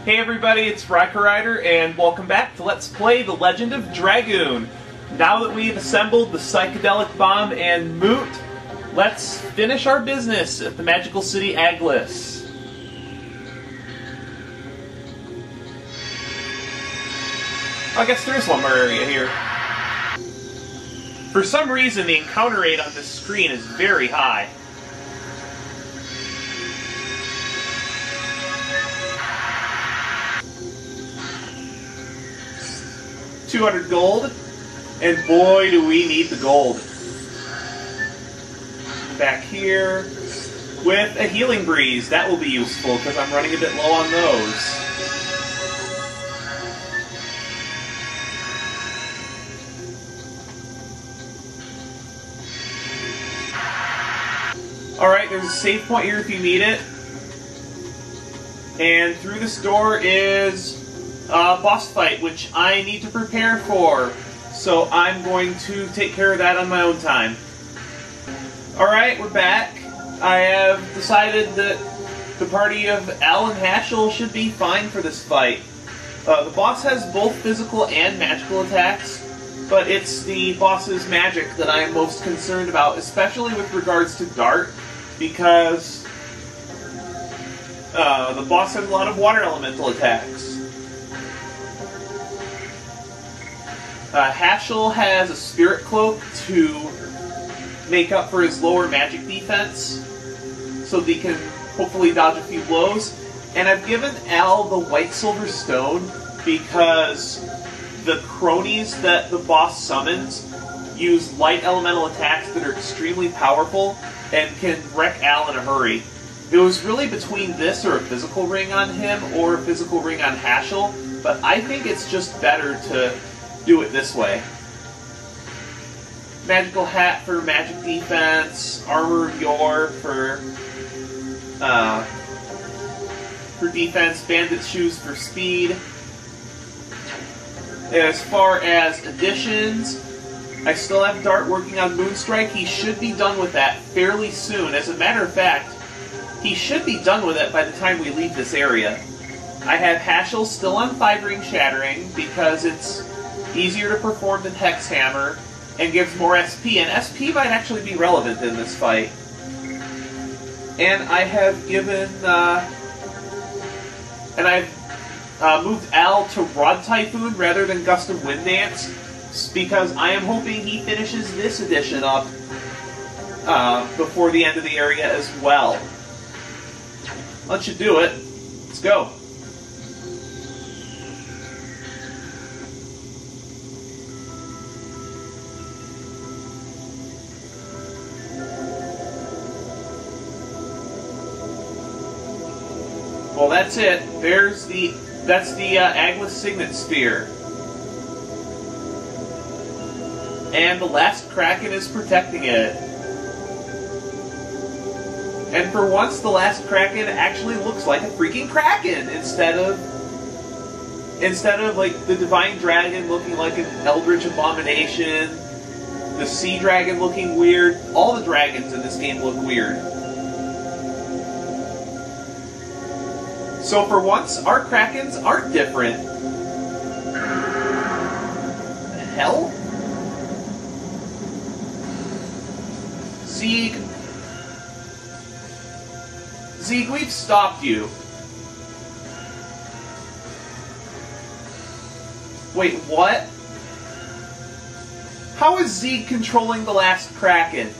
Hey everybody, it's Rocker Rider, and welcome back to Let's Play The Legend of Dragoon. Now that we've assembled the Psychedelic Bomb and Moot, let's finish our business at the magical city Aglis. I guess there is one more area here. For some reason, the encounter rate on this screen is very high. $200 gold, and boy do we need the gold. Back here with a healing breeze, that will be useful because I'm running a bit low on those. Alright, there's a save point here if you need it. And through this door is boss fight, which I need to prepare for, so I'm going to take care of that on my own time. Alright, we're back. I have decided that the party of Al and Haschel should be fine for this fight. The boss has both physical and magical attacks, but it's the boss's magic that I am most concerned about, especially with regards to Dart, because the boss has a lot of water elemental attacks. Haschel has a Spirit Cloak to make up for his lower magic defense, so that he can hopefully dodge a few blows. And I've given Al the White Silver Stone because the cronies that the boss summons use light elemental attacks that are extremely powerful and can wreck Al in a hurry. It was really between this or a physical ring on him or a physical ring on Haschel, but I think it's just better to do it this way. Magical Hat for magic defense, Armor of Yore for defense, Bandit Shoes for speed. As far as additions, I still have Dart working on Moonstrike. He should be done with that fairly soon. As a matter of fact, he should be done with it by the time we leave this area. I have Haschel still on 5-ring Shattering because it's easier to perform than Hex Hammer, and gives more SP, and SP might actually be relevant in this fight. And I have given, and I've moved Al to Rod Typhoon rather than Gust of Wind Dance, because I am hoping he finishes this edition up before the end of the area as well. That should do it. Let's go. Well, that's it. That's the Aglis Signet Sphere. And the last Kraken is protecting it. And for once, the last Kraken actually looks like a freaking Kraken instead of like the Divine Dragon looking like an Eldritch Abomination, the Sea Dragon looking weird. All the dragons in this game look weird. So for once, our Krakens are different. The hell? Zieg, we've stopped you. Wait, what? How is Zieg controlling the last Kraken?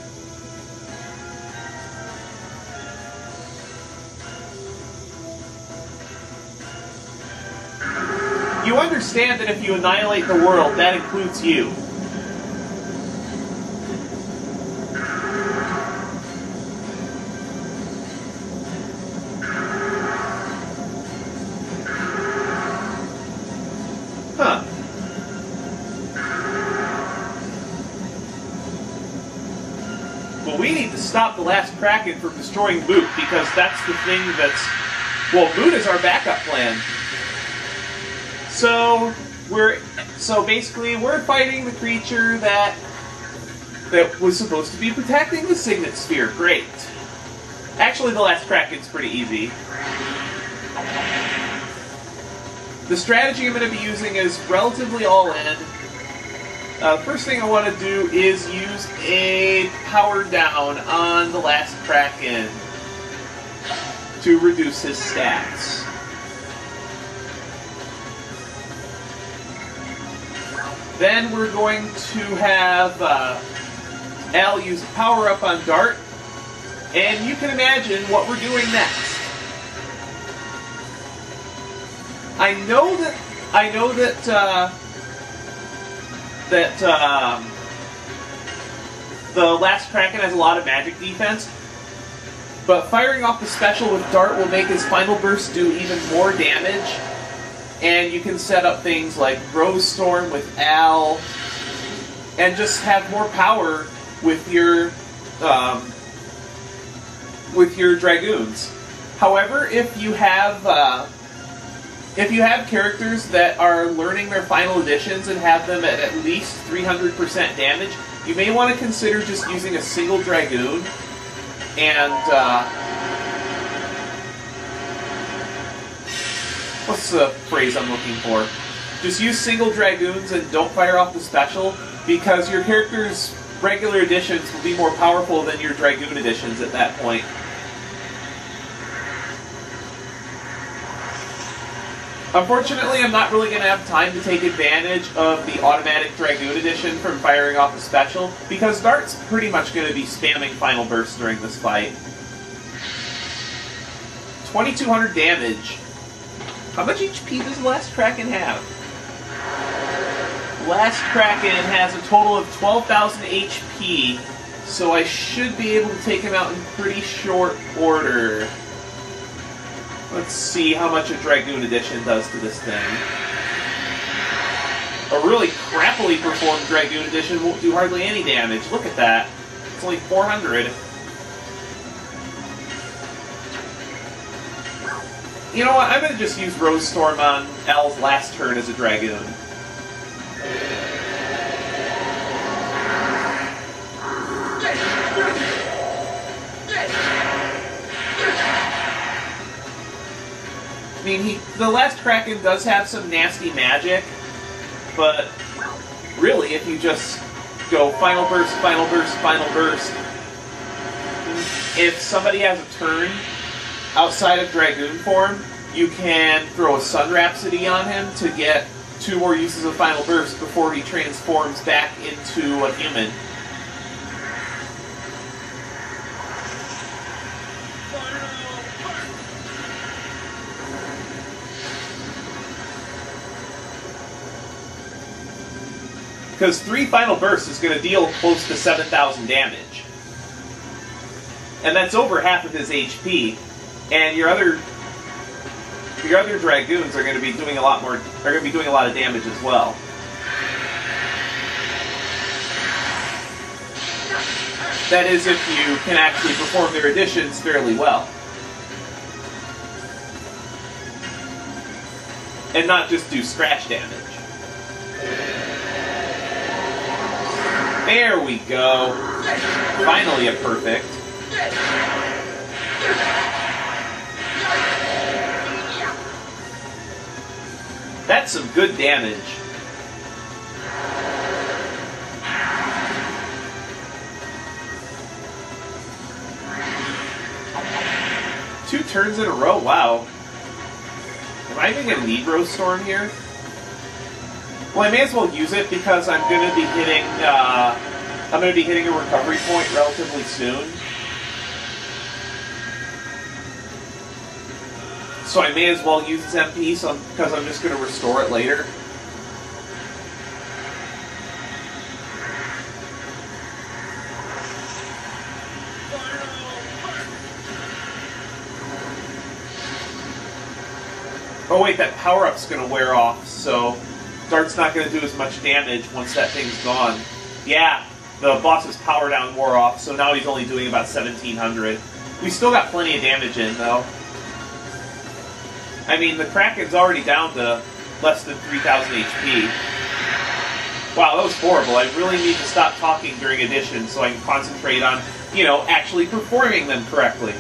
You understand that if you annihilate the world, that includes you. Huh. Well, we need to stop the last Kraken from destroying Moot, because that's the thing that's... Well, Moot is our backup plan. So basically we're fighting the creature that was supposed to be protecting the Signet Sphere. Great. Actually, the last Kraken's pretty easy. The strategy I'm going to be using is relatively all-in. First thing I want to do is use a power down on the last Kraken to reduce his stats. Then we're going to have Al use a power-up on Dart, and you can imagine what we're doing next. I know that the last Kraken has a lot of magic defense, but firing off the special with Dart will make his final burst do even more damage, and you can set up things like Rose Storm with Al, and just have more power with your Dragoons. However, if you have characters that are learning their final editions and have them at least 300% damage, you may want to consider just using a single Dragoon and, what's the phrase I'm looking for? Just use single Dragoons and don't fire off the special, because your character's regular editions will be more powerful than your Dragoon editions at that point. Unfortunately, I'm not really going to have time to take advantage of the automatic Dragoon edition from firing off the special, because Dart's pretty much going to be spamming Final Burst during this fight. 2,200 damage. How much HP does the last Kraken have? Last Kraken has a total of 12,000 HP, so I should be able to take him out in pretty short order. Let's see how much a Dragoon edition does to this thing. A really crappily performed Dragoon edition won't do hardly any damage. Look at that. It's only 400. You know what? I'm going to just use Rose Storm on Al's last turn as a Dragoon. I mean, the last Kraken does have some nasty magic, but really, if you just go Final Burst, Final Burst, Final Burst, if somebody has a turn outside of Dragoon form, you can throw a Sun Rhapsody on him to get 2 more uses of Final Burst before he transforms back into a human. Because 3 Final Bursts is going to deal close to 7,000 damage. And that's over half of his HP. And your other Dragoons are going to be doing a lot more. Are going to be doing a lot of damage as well. That is, if you can actually perform their additions fairly well. And not just do scratch damage. There we go. Finally a perfect. That's some good damage. Two turns in a row, wow. Am I even going to need Rose Storm here? Well, I may as well use it because I'm going to be hitting a recovery point relatively soon. So I may as well use its MP because I'm just going to restore it later. Oh wait, that power-up's going to wear off, so Dart's not going to do as much damage once that thing's gone. Yeah, the boss's power down wore off, so now he's only doing about 1,700. We still got plenty of damage in, though. I mean, the Kraken's already down to less than 3,000 HP. Wow, that was horrible. I really need to stop talking during addition so I can concentrate on, you know, actually performing them correctly.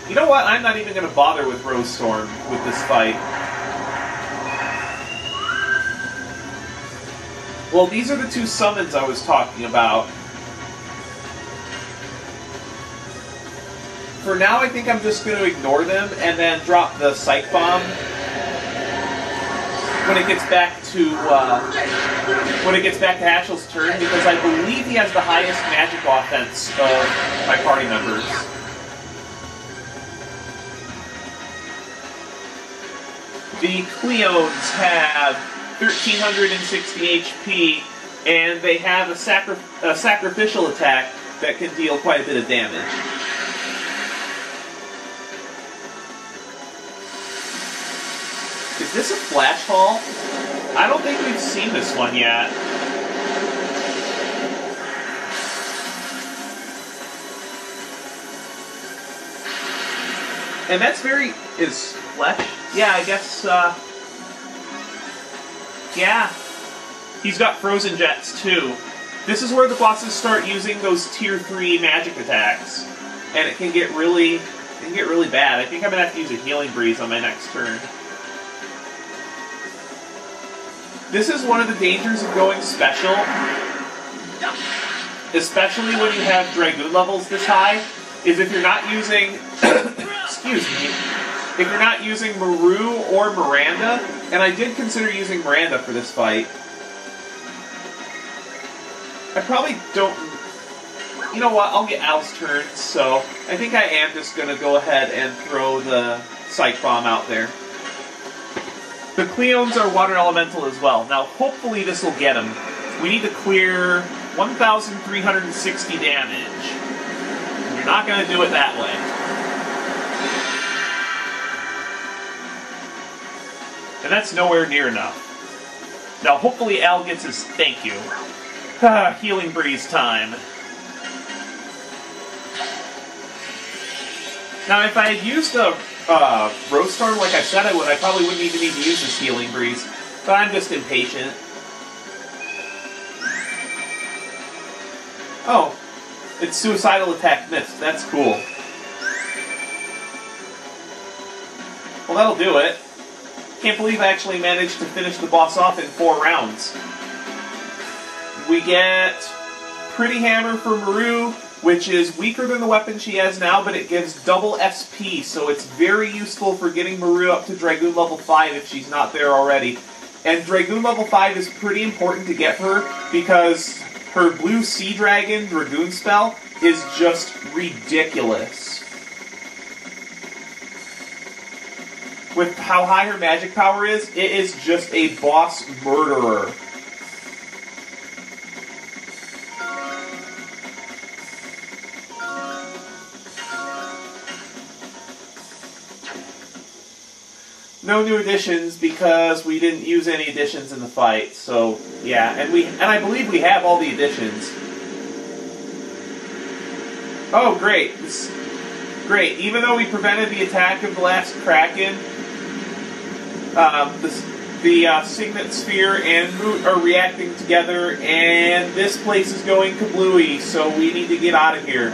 You know what? I'm not even going to bother with Rose Storm with this fight. Well, these are the two summons I was talking about. For now, I think I'm just going to ignore them and then drop the Psych Bomb when it gets back to Ashel's turn, because I believe he has the highest magic offense of my party members. The Cleones have 1360 HP, and they have a sacrificial attack that can deal quite a bit of damage. Is this a flash haul? I don't think we've seen this one yet. And that's very... is flesh? Yeah, I guess, yeah. He's got frozen jets, too. This is where the bosses start using those tier 3 magic attacks. And it can get really bad. I think I'm gonna have to use a healing breeze on my next turn. This is one of the dangers of going special, especially when you have Dragoon levels this high, is if you're not using, excuse me, if you're not using Maru or Miranda, and I did consider using Miranda for this fight. I probably don't, you know what, I'll get Al's turn, so I think I am just going to go ahead and throw the Psych Bomb out there. The Cleones are Water Elemental as well. Now, hopefully this will get him. We need to clear 1,360 damage. You're not going to do it that way. And that's nowhere near enough. Now, hopefully Al gets his thank you. Healing Breeze time. Now, if I had used a Rose Storm like I said I would, I probably wouldn't even need to use this Healing Breeze. But I'm just impatient. Oh, it's Suicidal Attack missed. That's cool. Well, that'll do it. Can't believe I actually managed to finish the boss off in 4 rounds. We get Pretty Hammer for Maru, which is weaker than the weapon she has now, but it gives double SP, so it's very useful for getting Maru up to Dragoon level 5 if she's not there already. And Dragoon level 5 is pretty important to get her, because her blue Sea Dragon Dragoon spell is just ridiculous. With how high her magic power is, it is just a boss murderer. No new additions because we didn't use any additions in the fight. So yeah, and I believe we have all the additions. Oh great. Great. Even though we prevented the attack of the last Kraken, the Signet Sphere and Moot are reacting together, and this place is going kablooey, so we need to get out of here.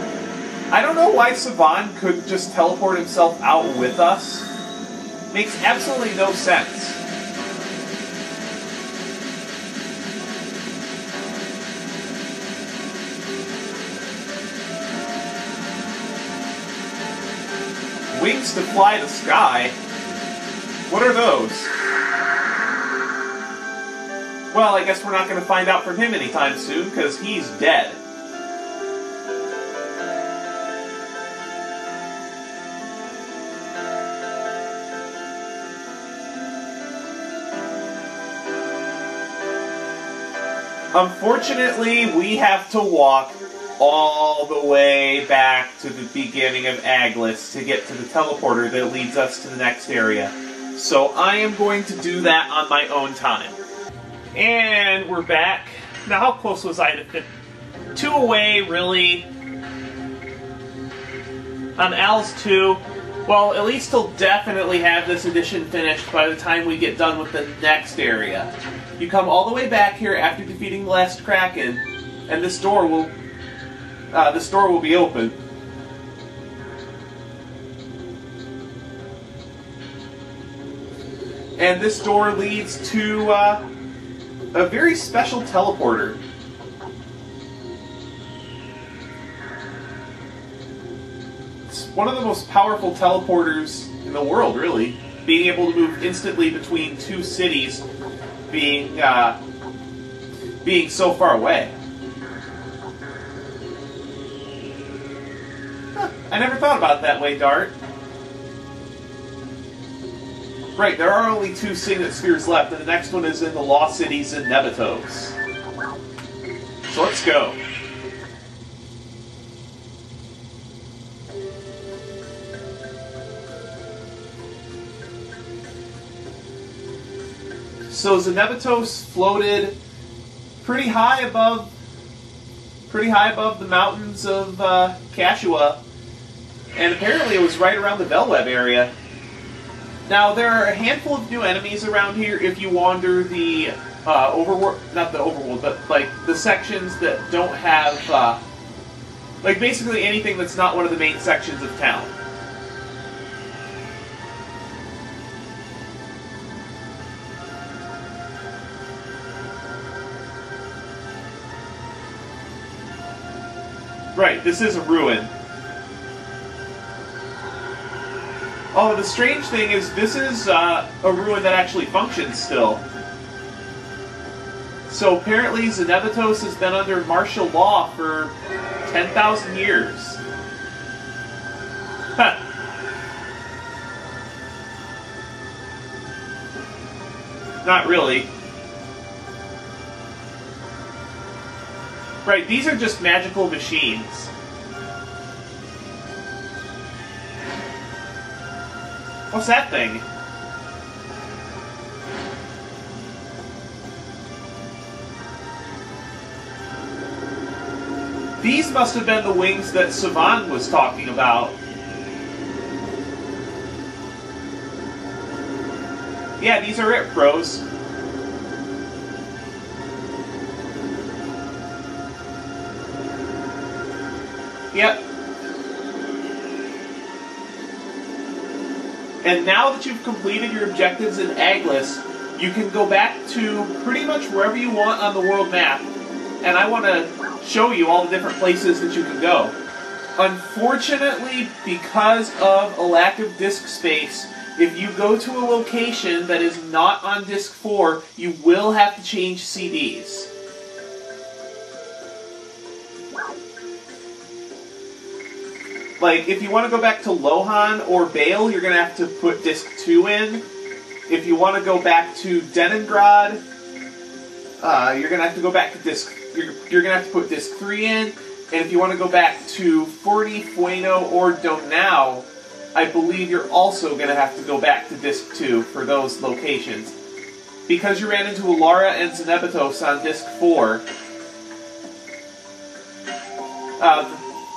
I don't know why Savan couldn't just teleport himself out with us. Makes absolutely no sense. Wings to fly the sky? What are those? Well, I guess we're not going to find out from him anytime soon, because he's dead. Unfortunately, we have to walk all the way back to the beginning of Aglis to get to the teleporter that leads us to the next area. So I am going to do that on my own time. And we're back. Now, how close was I to fit? 2 away, really. On Al's 2, well, at least he'll definitely have this edition finished by the time we get done with the next area. You come all the way back here after defeating the last Kraken, and this door will be open. And this door leads to a very special teleporter. It's one of the most powerful teleporters in the world, really. Being able to move instantly between two cities, being so far away. Huh, I never thought about it that way, Dart. Right, there are only 2 Signet Spheres left, and the next one is in the Lost Cities in Nebetos. So let's go. So Nebetos floated pretty high above the mountains of Kashua, and apparently it was right around the Velweb area. Now, there are a handful of new enemies around here if you wander the overworld, not the overworld, but like the sections that don't have, like basically anything that's not one of the main sections of town. Right, this is a ruin. Oh, the strange thing is, this is a ruin that actually functions still. So apparently Nebetos has been under martial law for 10,000 years. Huh. Not really. Right, these are just magical machines. What's that thing? These must have been the wings that Savan was talking about. Yeah, these are it, pros. Yep. And now that you've completed your objectives in Aglis, you can go back to pretty much wherever you want on the world map. And I want to show you all the different places that you can go. Unfortunately, because of a lack of disk space, if you go to a location that is not on Disc 4, you will have to change CDs. Like, if you want to go back to Lohan or Bale, you're going to have to put Disc 2 in. If you want to go back to Denengrad, you're going to have to go back to Disc... You're going to have to put Disc 3 in. And if you want to go back to Forty, Fueno, or Donau, I believe you're also going to have to go back to Disc 2 for those locations. Because you ran into Alara and Nebetos on Disc 4,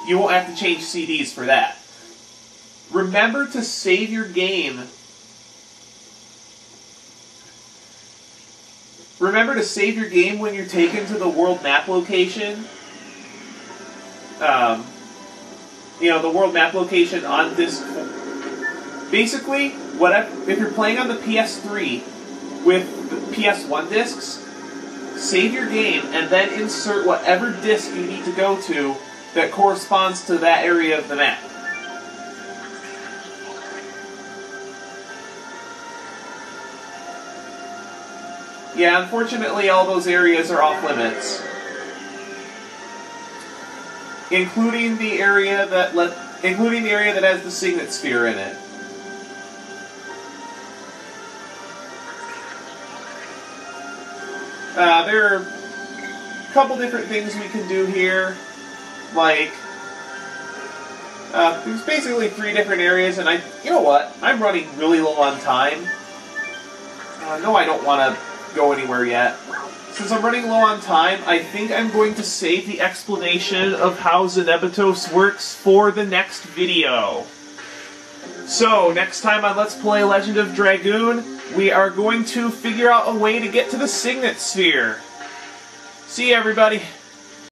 you won't have to change CDs for that. Remember to save your game. Remember to save your game when you're taken to the world map location. You know, the world map location on Disc 4. Basically, if you're playing on the PS3 with the PS1 discs, save your game and then insert whatever disc you need to go to that corresponds to that area of the map. Yeah, unfortunately all those areas are off limits. Including the area that has the Signet Sphere in it. There are a couple different things we can do here. Like, there's basically 3 different areas, and you know what? I'm running really low on time. No, I don't want to go anywhere yet. Since I'm running low on time, I think I'm going to save the explanation of how Nebetos works for the next video. So, next time on Let's Play Legend of Dragoon, we are going to figure out a way to get to the Signet Sphere. See you, everybody.